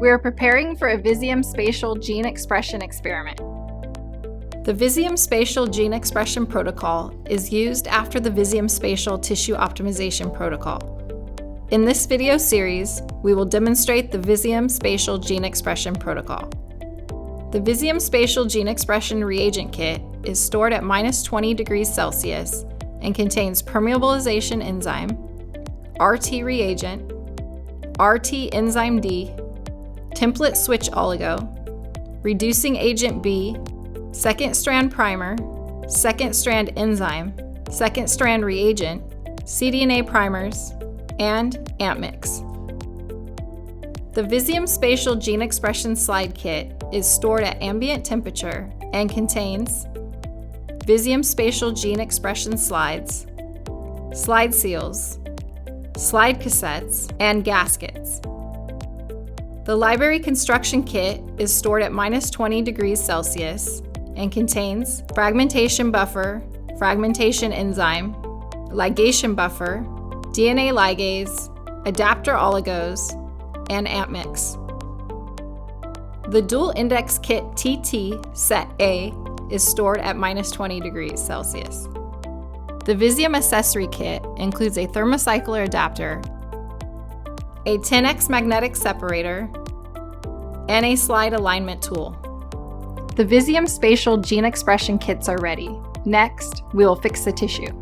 We are preparing for a Visium Spatial Gene Expression experiment. The Visium Spatial Gene Expression protocol is used after the Visium Spatial Tissue Optimization protocol. In this video series, we will demonstrate the Visium Spatial Gene Expression protocol. The Visium Spatial Gene Expression Reagent Kit is stored at -20 degrees Celsius and contains permeabilization enzyme, RT reagent, RT enzyme D, template switch oligo, reducing agent B, second strand primer, second strand enzyme, second strand reagent, cDNA primers, and AMP mix. The Visium Spatial Gene Expression Slide Kit is stored at ambient temperature and contains Visium Spatial Gene Expression slides, slide seals, slide cassettes, and gaskets. The Library Construction Kit is stored at -20 degrees Celsius and contains fragmentation buffer, fragmentation enzyme, ligation buffer, DNA ligase, adapter oligos, and AMP mix. The Dual Index Kit TT Set A is stored at -20 degrees Celsius. The Visium Accessory Kit includes a thermocycler adapter, a 10x magnetic separator, and a slide alignment tool. The Visium Spatial Gene Expression kits are ready. Next, we will fix the tissue.